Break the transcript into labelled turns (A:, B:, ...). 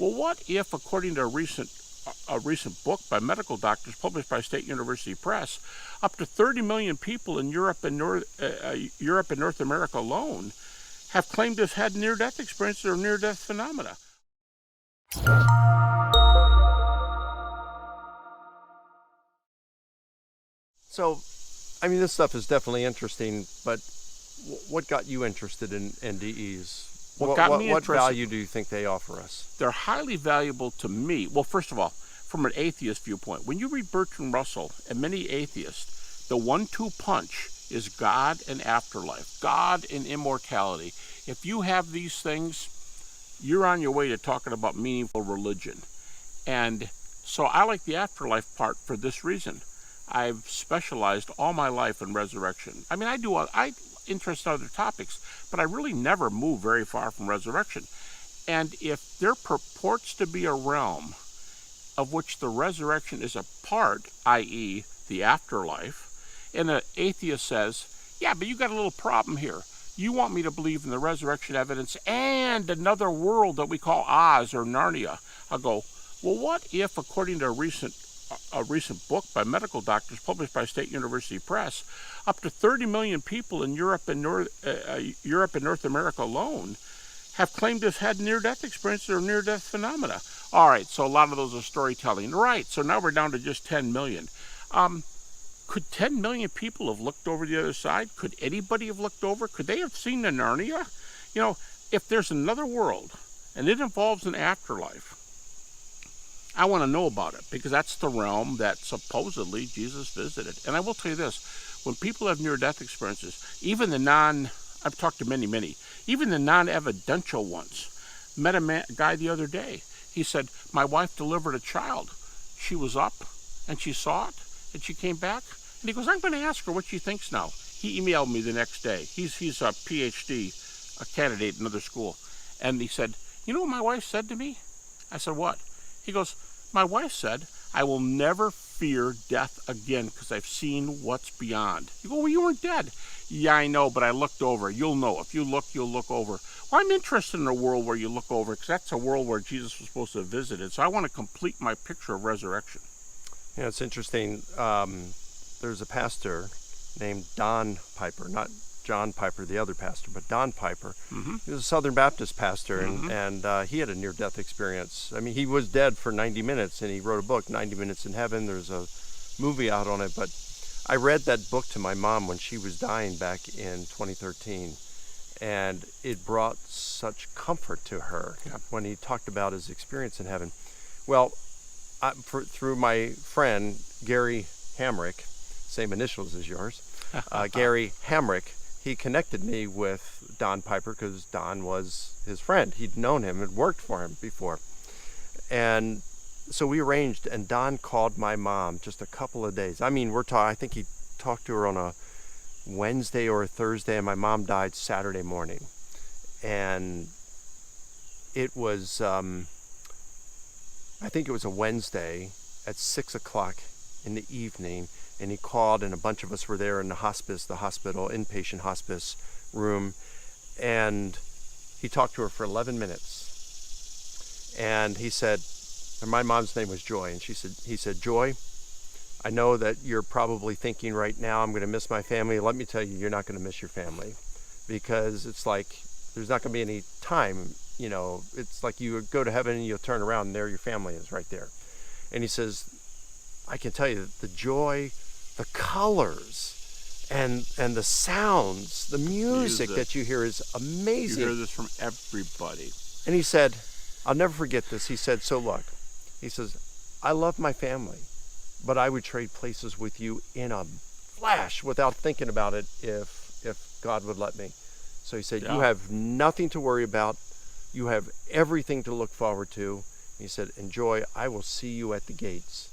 A: well, what if, according to a recent book by medical doctors published by State University Press, up to 30 million people in Europe and North America alone have claimed to have had near-death experiences or near-death phenomena?
B: So, I mean, this stuff is definitely interesting, but what got you interested in NDEs?
A: What got me interested?
B: What value do you think they offer us?
A: They're highly valuable to me. Well, first of all, from an atheist viewpoint, when you read Bertrand Russell and many atheists, the 1-2 punch is God and afterlife, God and immortality. If you have these things, you're on your way to talking about meaningful religion. And so I like the afterlife part for this reason. I've specialized all my life in resurrection. I mean, I interest in other topics, but I really never move very far from resurrection. And if there purports to be a realm of which the resurrection is a part, i.e. the afterlife, and an atheist says, yeah, but you got a little problem here. You want me to believe in the resurrection evidence and another world that we call Oz or Narnia. I'll go, well, what if, according to a recent book by medical doctors published by State University Press, up to 30 million people in Europe and North America alone have claimed to have had near-death experiences or near-death phenomena? All right, so a lot of those are storytelling. Right, so now we're down to just 10 million. Could 10 million people have looked over the other side? Could anybody have looked over? Could they have seen the Narnia? You know, if there's another world and it involves an afterlife, I want to know about it, because that's the realm that supposedly Jesus visited. And I will tell you this, when people have near-death experiences, even I've talked to many, even the non-evidential ones. Met a guy the other day. He said, my wife delivered a child. She was up and she saw it and she came back. And he goes, I'm going to ask her what she thinks now. He emailed me the next day. He's a PhD, a candidate in another school. And he said, you know what my wife said to me? I said, what? He goes, my wife said, I will never fear death again because I've seen what's beyond. You go, well, you weren't dead. Yeah, I know, but I looked over. You'll know. If you look, you'll look over. Well, I'm interested in a world where you look over, because that's a world where Jesus was supposed to have visited. So I want to complete my picture of resurrection.
B: Yeah, it's interesting. There's a pastor named Don Piper, not John Piper, the other pastor, but Don Piper.
A: Mm-hmm.
B: He was a Southern Baptist pastor,
A: Mm-hmm.
B: and he had a near-death experience. I mean, he was dead for 90 minutes, and he wrote a book, 90 Minutes in Heaven. There's a movie out on it, but I read that book to my mom when she was dying back in 2013, and it brought such comfort to her when he talked about his experience in heaven. Well, through my friend, Gary Hamrick, same initials as yours, Gary Hamrick, he connected me with Don Piper because Don was his friend. He'd known him and worked for him before. And so we arranged, and Don called my mom just a couple of days. I mean, I think he talked to her on a Wednesday or a Thursday, and my mom died Saturday morning. And it was, I think it was a Wednesday at 6 o'clock in the evening, and he called, and a bunch of us were there in the hospital, inpatient hospice room, and he talked to her for 11 minutes. And he said, and my mom's name was Joy, and he said, Joy, I know that you're probably thinking right now, I'm going to miss my family. Let me tell you, you're not going to miss your family, because it's like there's not going to be any time. You know, it's like you go to heaven and you'll turn around and there your family is right there. And he says, I can tell you that the joy, the colors, and the sounds, the music that you hear is amazing.
A: You hear this from everybody.
B: And he said, I'll never forget this. He said, so look, he says, I love my family, but I would trade places with you in a flash without thinking about it if God would let me. So he said, you have nothing to worry about. You have everything to look forward to. He said, enjoy. I will see you at the gates.